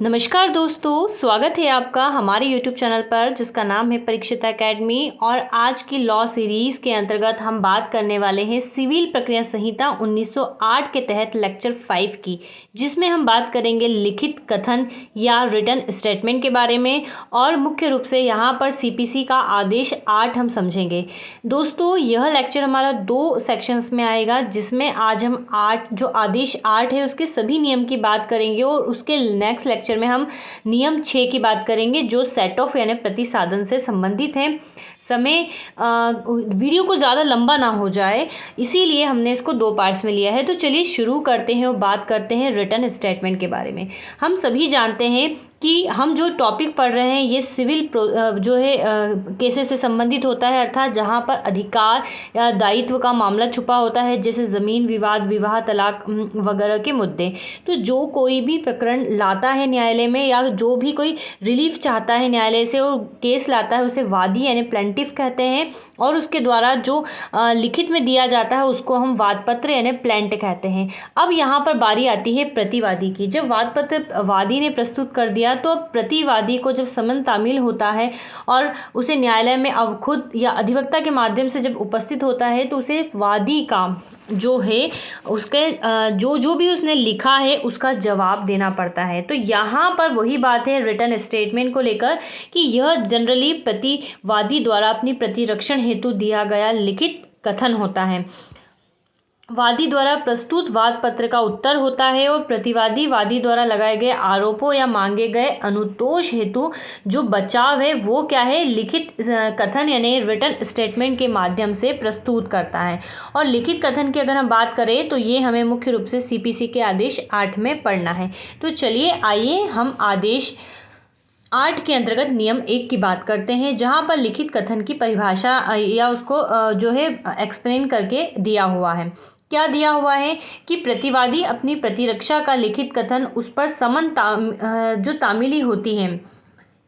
नमस्कार दोस्तों, स्वागत है आपका हमारे YouTube चैनल पर जिसका नाम है परीक्षिता एकेडमी। और आज की लॉ सीरीज़ के अंतर्गत हम बात करने वाले हैं सिविल प्रक्रिया संहिता 1908 के तहत लेक्चर 5 की, जिसमें हम बात करेंगे लिखित कथन या रिटन स्टेटमेंट के बारे में। और मुख्य रूप से यहाँ पर CPC का आदेश 8 हम समझेंगे। दोस्तों, यह लेक्चर हमारा 2 सेक्शंस में आएगा, जिसमें आज हम जो आदेश 8 है उसके सभी नियम की बात करेंगे और उसके नेक्स्ट लेक्चर में हम नियम 6 की बात करेंगे जो सेट ऑफ यानी प्रतिसाधन से संबंधित है। वीडियो को ज़्यादा लंबा ना हो जाए, इसीलिए हमने इसको 2 पार्ट्स में लिया है। तो चलिए शुरू करते हैं और बात करते हैं रिटन स्टेटमेंट के बारे में। हम सभी जानते हैं कि हम जो टॉपिक पढ़ रहे हैं ये सिविल जो है केसेस से संबंधित होता है, अर्थात जहाँ पर अधिकार या दायित्व का मामला छुपा होता है, जैसे ज़मीन विवाद, विवाह, तलाक वगैरह के मुद्दे। तो जो कोई भी प्रकरण लाता है न्यायालय में या जो भी कोई रिलीफ चाहता है न्यायालय से और केस लाता है, उसे वादी यानी प्लेंटिफ कहते हैं। और उसके द्वारा जो लिखित में दिया जाता है उसको हम वादपत्र यानी प्लेंट कहते हैं। अब यहाँ पर बारी आती है प्रतिवादी की। जब वादपत्र वादी ने प्रस्तुत कर दिया तो प्रतिवादी को जब समन तामील होता है और उसे न्यायालय में अब खुद या अधिवक्ता के माध्यम से जब उपस्थित होता है तो उसे वादी का जो है उसके जो भी उसने लिखा है उसका जवाब देना पड़ता है। तो यहाँ पर वही बात है रिटन स्टेटमेंट को लेकर कि यह जनरली प्रतिवादी द्वारा अपनी प्रतिरक्षण हेतु दिया गया लिखित कथन होता है। वादी द्वारा प्रस्तुत वाद पत्र का उत्तर होता है और प्रतिवादी वादी द्वारा लगाए गए आरोपों या मांगे गए अनुतोष हेतु जो बचाव है वो क्या है, लिखित कथन यानी रिटन स्टेटमेंट के माध्यम से प्रस्तुत करता है। और लिखित कथन की अगर हम बात करें तो ये हमें मुख्य रूप से CPC के आदेश 8 में पढ़ना है। तो चलिए आइए हम आदेश 8 के अंतर्गत नियम 1 की बात करते हैं, जहां पर लिखित कथन की परिभाषा या उसको जो है एक्सप्लेन करके दिया हुआ है। क्या दिया हुआ है कि प्रतिवादी अपनी प्रतिरक्षा का लिखित कथन उस पर समन जो तामीली होती है,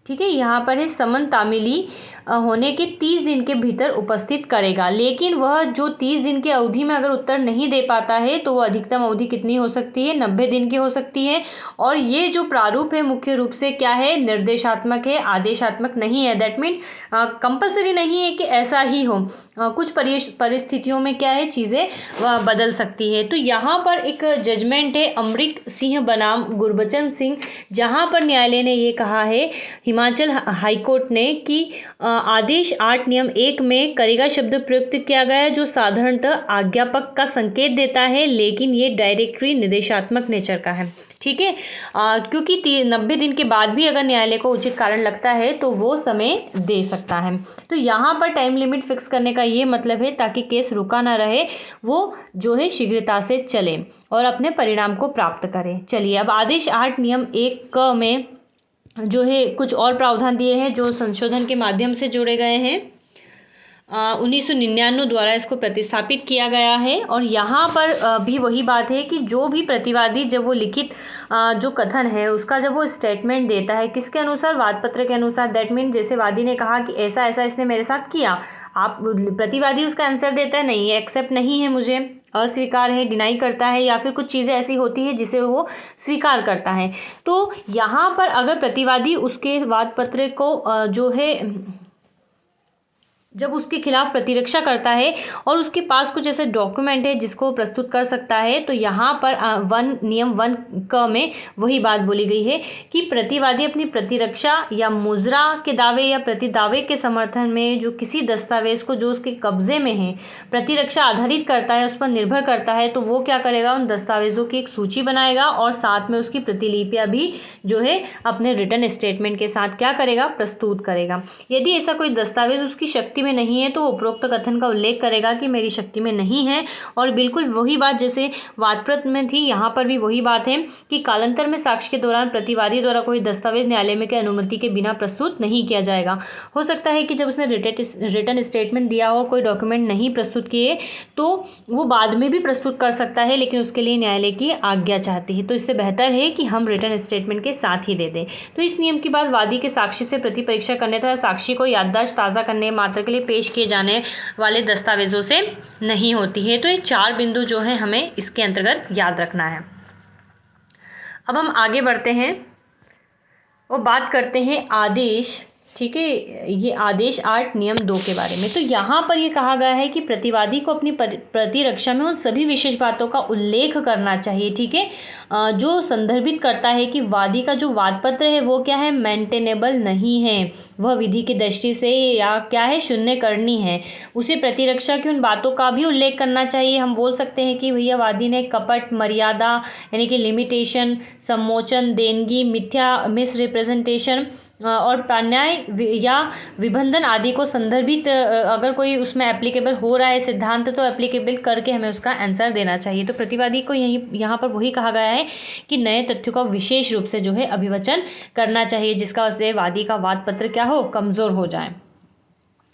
ठीक है, यहाँ पर है समन तामीली होने के 30 दिन के भीतर उपस्थित करेगा। लेकिन वह जो 30 दिन की अवधि में अगर उत्तर नहीं दे पाता है तो वह अधिकतम अवधि कितनी हो सकती है, 90 दिन की हो सकती है। और ये जो प्रारूप है मुख्य रूप से क्या है, निर्देशात्मक है, आदेशात्मक नहीं है। दैट मीन कंपलसरी नहीं है कि ऐसा ही हो, कुछ परिस्थितियों में क्या है चीज़ें बदल सकती है। तो यहाँ पर एक जजमेंट है अमरिक सिंह बनाम गुरबचन सिंह, जहाँ पर न्यायालय ने ये कहा है, हिमाचल हाईकोर्ट ने, कि आदेश 8 नियम 1 में करेगा शब्द प्रयुक्त किया गया है जो साधारणतः आज्ञापक का संकेत देता है, लेकिन ये डायरेक्टरी निर्देशात्मक नेचर का है। ठीक है, क्योंकि 90 दिन के बाद भी अगर न्यायालय को उचित कारण लगता है तो वो समय दे सकता है। तो यहाँ पर टाइम लिमिट फिक्स करने का ये मतलब है ताकि केस रुका ना रहे, वो जो है शीघ्रता से चले और अपने परिणाम को प्राप्त करे। चलिए अब आदेश 8 नियम 1 क में जो है कुछ और प्रावधान दिए हैं जो संशोधन के माध्यम से जोड़े गए हैं। 1999 द्वारा इसको प्रतिस्थापित किया गया है। और यहाँ पर भी वही बात है कि जो भी प्रतिवादी जब वो लिखित जो कथन है उसका जब वो स्टेटमेंट देता है, किसके अनुसार, वादपत्र के अनुसार। दैट मीन जैसे वादी ने कहा कि ऐसा ऐसा इसने मेरे साथ किया, आप प्रतिवादी उसका आंसर देता है नहीं, एक्सेप्ट नहीं है, मुझे अस्वीकार है, डिनाई करता है, या फिर कुछ चीज़ें ऐसी होती है जिसे वो स्वीकार करता है। तो यहाँ पर अगर प्रतिवादी उसके वादपत्र को जो है जब उसके खिलाफ प्रतिरक्षा करता है और उसके पास कुछ ऐसे डॉक्यूमेंट है जिसको प्रस्तुत कर सकता है, तो यहाँ पर नियम 1 क में वही बात बोली गई है कि प्रतिवादी अपनी प्रतिरक्षा या मुजरा के दावे या प्रतिदावे के समर्थन में जो किसी दस्तावेज को जो उसके कब्जे में है प्रतिरक्षा आधारित करता है, उस पर निर्भर करता है, तो वो क्या करेगा, उन दस्तावेजों की एक सूची बनाएगा और साथ में उसकी प्रतिलिपियां भी जो है अपने रिटन स्टेटमेंट के साथ क्या करेगा, प्रस्तुत करेगा। यदि ऐसा कोई दस्तावेज उसकी शक्ति में नहीं है तो उपरोक्त कथन का उल्लेख करेगा कि मेरी शक्ति में नहीं है। और बिल्कुल वही बात जैसे वादपत्र में थी, यहाँ पर भी वही बात है कि कालांतर में साक्ष्य के दौरान प्रतिवादी द्वारा कोई दस्तावेज न्यायालय में के अनुमति के बिना प्रस्तुत नहीं किया जाएगा। हो सकता है कि जब उसने रिटन स्टेटमेंट दिया हो, कोई डॉक्यूमेंट नहीं प्रस्तुत किए, तो वो बाद में भी प्रस्तुत कर सकता है, लेकिन उसके लिए न्यायालय की आज्ञा चाहती है। तो इससे बेहतर है कि हम रिटन स्टेटमेंट के साथ ही दे दें। तो इस नियम की बात वादी के साक्षी से प्रति परीक्षा करने तथा साक्षी को याददाश्त ताज़ा करने मात्र के लिए पेश किए जाने वाले दस्तावेजों से नहीं होती है। तो ये 4 बिंदु जो है हमें इसके अंतर्गत याद रखना है। अब हम आगे बढ़ते हैं। और बात करते हैं आदेश, ठीक है, ये आदेश 8 नियम 2 के बारे में। तो यहाँ पर ये कहा गया है कि प्रतिवादी को अपनी प्रतिरक्षा में उन सभी विशेष बातों का उल्लेख करना चाहिए, ठीक है, जो संदर्भित करता है कि वादी का जो वाद पत्र है वो क्या है, मेंटेनेबल नहीं है, वह विधि की दृष्टि से या क्या है, शून्य करनी है। उसे प्रतिरक्षा की उन बातों का भी उल्लेख करना चाहिए। हम बोल सकते हैं कि भैया वादी ने कपट, मर्यादा यानी कि लिमिटेशन, सम्मोचन, देनगी, मिथ्या मिस रिप्रेजेंटेशन और प्रान्याय या विबंधन आदि को संदर्भित अगर कोई उसमें एप्लीकेबल हो रहा है सिद्धांत तो एप्लीकेबल करके हमें उसका आंसर देना चाहिए। तो प्रतिवादी को यहाँ पर वही कहा गया है कि नए तथ्यों का विशेष रूप से जो है अभिवचन करना चाहिए जिसका उससे वादी का वाद पत्र क्या हो, कमजोर हो जाए।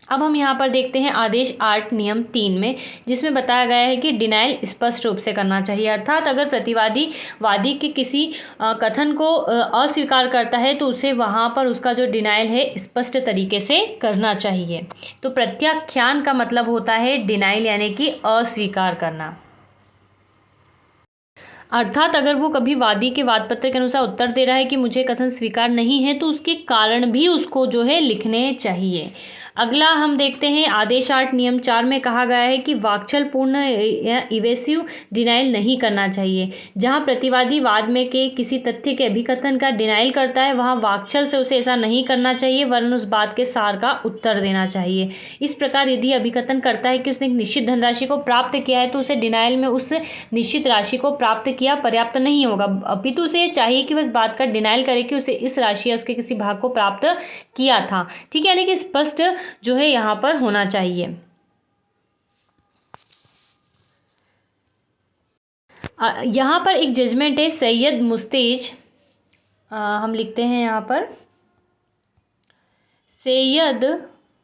अब हम यहाँ पर देखते हैं आदेश 8 नियम 3 में, जिसमें बताया गया है कि डिनाइल स्पष्ट रूप से करना चाहिए। अर्थात अगर प्रतिवादी वादी के किसी कथन को अस्वीकार करता है तो उसे वहाँ पर उसका जो डिनाइल है स्पष्ट तरीके से करना चाहिए। तो प्रत्याख्यान का मतलब होता है डिनाइल यानी कि अस्वीकार करना। अर्थात अगर वो कभी वादी के वाद पत्र के अनुसार उत्तर दे रहा है कि मुझे कथन स्वीकार नहीं है तो उसके कारण भी उसको जो है लिखने चाहिए। अगला हम देखते हैं आदेश 8 नियम 4 में कहा गया है कि वाक्छल पूर्ण इवेसिव डिनाइल नहीं करना चाहिए। जहां प्रतिवादी वाद में के किसी तथ्य के अभिकथन का डिनाइल करता है वहां वाक्छल से उसे ऐसा नहीं करना चाहिए वरन उस बात के सार का उत्तर देना चाहिए। इस प्रकार यदि अभिकथन करता है कि उसने एक निश्चित धनराशि को प्राप्त किया है तो उसे डिनाइल में उस निश्चित राशि को प्राप्त किया पर्याप्त नहीं होगा, अपितु उसे चाहिए कि वह इस बात का डिनाइल करे कि उसे इस राशि या उसके किसी भाग को प्राप्त किया था, ठीक है, यानी कि स्पष्ट जो है यहां पर होना चाहिए। यहां पर एक जजमेंट है सैयद मुस्तेज, हम लिखते हैं यहां पर Syed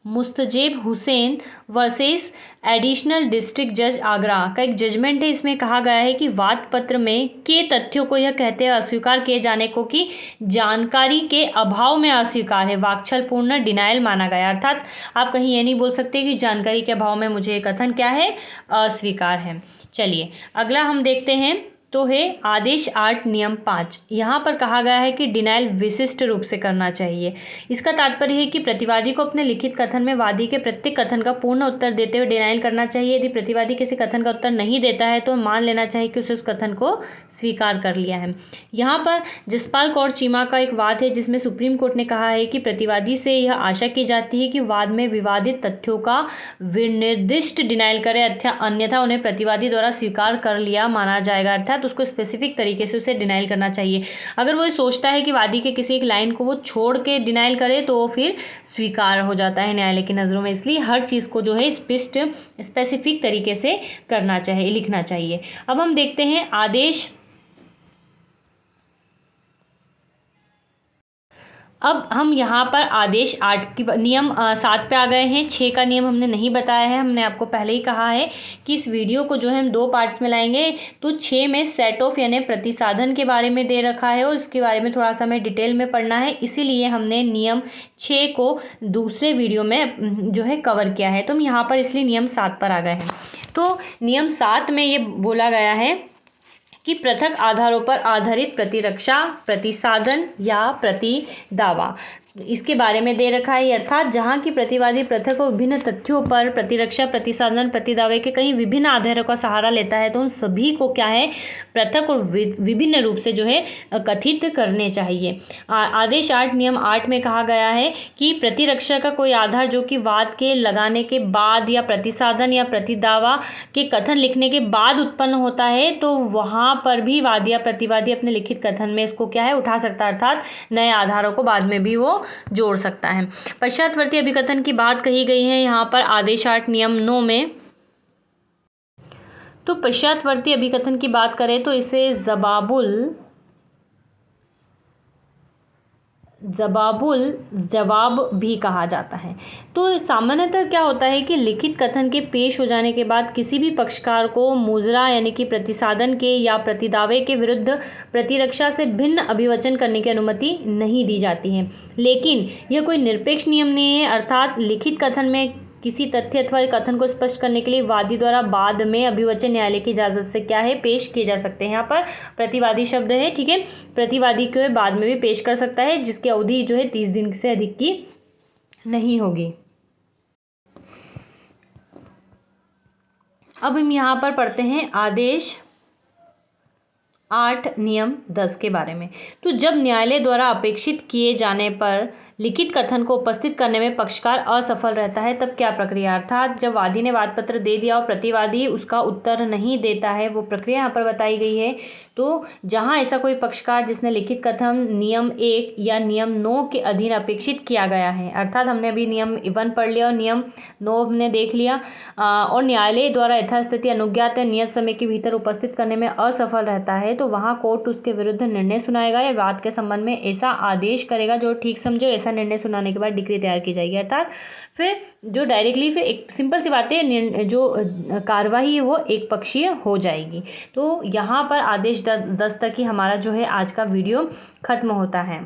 Mustajeeb Hussain versus additional district जज आगरा का एक जजमेंट है। इसमें कहा गया है कि वाद पत्र में के तथ्यों को यह कहते हुए अस्वीकार किए जाने को कि जानकारी के अभाव में अस्वीकार है, वाक्छल पूर्ण डिनाइल माना गया। अर्थात आप कहीं ये नहीं बोल सकते कि जानकारी के अभाव में मुझे कथन क्या है, अस्वीकार है। चलिए अगला हम देखते हैं तो है आदेश 8 नियम 5। यहाँ पर कहा गया है कि डिनाइल विशिष्ट रूप से करना चाहिए। इसका तात्पर्य है कि प्रतिवादी को अपने लिखित कथन में वादी के प्रत्येक कथन का पूर्ण उत्तर देते हुए डिनाइल करना चाहिए। यदि प्रतिवादी किसी कथन का उत्तर नहीं देता है तो मान लेना चाहिए कि उसे उस कथन को स्वीकार कर लिया है। यहाँ पर जसपाल कौर चीमा का एक वाद है जिसमें सुप्रीम कोर्ट ने कहा है कि प्रतिवादी से यह आशा की जाती है कि वाद में विवादित तथ्यों का विनिर्दिष्ट डिनाइल करे, अन्यथा उन्हें प्रतिवादी द्वारा स्वीकार कर लिया माना जाएगा। अर्थात उसको स्पेसिफिक तरीके से उसे डिनाइल करना चाहिए। अगर वो सोचता है कि वादी के किसी एक लाइन को वो छोड़ के डिनाइल करे तो वो फिर स्वीकार हो जाता है न्यायालय की नज़रों में। इसलिए हर चीज़ को जो है स्पेसिफिक तरीके से करना चाहिए, लिखना चाहिए। अब हम देखते हैं आदेश, अब हम यहाँ पर आदेश 8 की नियम 7 पे आ गए हैं। 6 का नियम हमने नहीं बताया है, हमने आपको पहले ही कहा है कि इस वीडियो को जो है हम 2 पार्ट्स में लाएंगे। तो 6 में सेट ऑफ यानी प्रतिसाधन के बारे में दे रखा है और इसके बारे में थोड़ा सा हमें डिटेल में पढ़ना है, इसीलिए हमने नियम 6 को दूसरे वीडियो में जो है कवर किया है। तो हम यहाँ पर इसलिए नियम 7 पर आ गए हैं। तो नियम 7 में ये बोला गया है कि पृथक आधारों पर आधारित प्रतिरक्षा, प्रतिसाधन या प्रतिदावा इसके बारे में दे रखा है। अर्थात जहां की प्रतिवादी पृथक और विभिन्न तथ्यों पर प्रतिरक्षा, प्रतिसाधन, प्रतिदावे के कई विभिन्न आधारों का सहारा लेता है तो उन सभी को क्या है, पृथक और विभिन्न रूप से जो है कथित करने चाहिए। आदेश 8 नियम 8 में कहा गया है कि प्रतिरक्षा का कोई आधार जो कि वाद के लगाने के बाद या प्रतिसाधन या प्रतिदावा के कथन लिखने के बाद उत्पन्न होता है तो वहां पर भी वादी या प्रतिवादी अपने लिखित कथन में इसको क्या है, उठा सकता है। अर्थात नए आधारों को बाद में भी वो जोड़ सकता है। पश्चातवर्ती अभिकथन की बात कही गई है यहाँ पर आदेश 8 नियम 9 में। तो पश्चातवर्ती अभिकथन की बात करें तो इसे जवाब भी कहा जाता है। तो सामान्यतः क्या होता है कि लिखित कथन के पेश हो जाने के बाद किसी भी पक्षकार को मुजरा यानी कि प्रतिसाधन के या प्रतिदावे के विरुद्ध प्रतिरक्षा से भिन्न अभिवचन करने की अनुमति नहीं दी जाती है। लेकिन यह कोई निरपेक्ष नियम नहीं है। अर्थात लिखित कथन में किसी तथ्य अथवा कथन को स्पष्ट करने के लिए वादी द्वारा बाद में अभिवचन न्यायालय की इजाज़त से क्या है पेश किए जा सकते हैं। यहाँ पर प्रतिवादी शब्द है, ठीक है। प्रतिवादी को बाद में भी पेश कर सकता है, जिसकी अवधि जो है 30 दिन से अधिक की नहीं होगी। अब हम यहाँ पर पढ़ते हैं आदेश 8 नियम 10 के बारे में। तो जब न्यायालय द्वारा अपेक्षित किए जाने पर लिखित कथन को उपस्थित करने में पक्षकार असफल रहता है तब क्या प्रक्रिया, अर्थात जब वादी ने वाद पत्र दे दिया और प्रतिवादी उसका उत्तर नहीं देता है, वो प्रक्रिया यहाँ पर बताई गई है। तो जहाँ ऐसा कोई पक्षकार जिसने लिखित कथन नियम 1 या नियम 9 के अधीन अपेक्षित किया गया है, अर्थात हमने अभी नियम 1 पढ़ लिया और नियम 9 हमने देख लिया, और न्यायालय द्वारा यथास्थिति अनुज्ञात या नियत समय के भीतर उपस्थित करने में असफल रहता है, तो वहाँ कोर्ट उसके विरुद्ध निर्णय सुनाएगा या वाद के संबंध में ऐसा आदेश करेगा जो ठीक समझे। ऐसा निर्णय सुनाने के बाद डिक्री तैयार की जाएगी, अर्थात फिर जो डायरेक्टली फिर एक सिंपल सी बात है, जो कार्रवाई है वो एक पक्षीय हो जाएगी। तो यहाँ पर आदेश 10 तक ही हमारा जो है आज का वीडियो खत्म होता है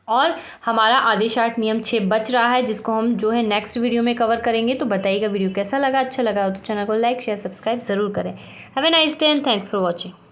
और हमारा आदेश 8 नियम 6 बच रहा है, जिसको हम जो है नेक्स्ट वीडियो में कवर करेंगे। तो बताइएगा वीडियो कैसा लगा, अच्छा लगा तो चैनल को लाइक शेयर सब्सक्राइब जरूर करें। Have a nice day and thanks for watching.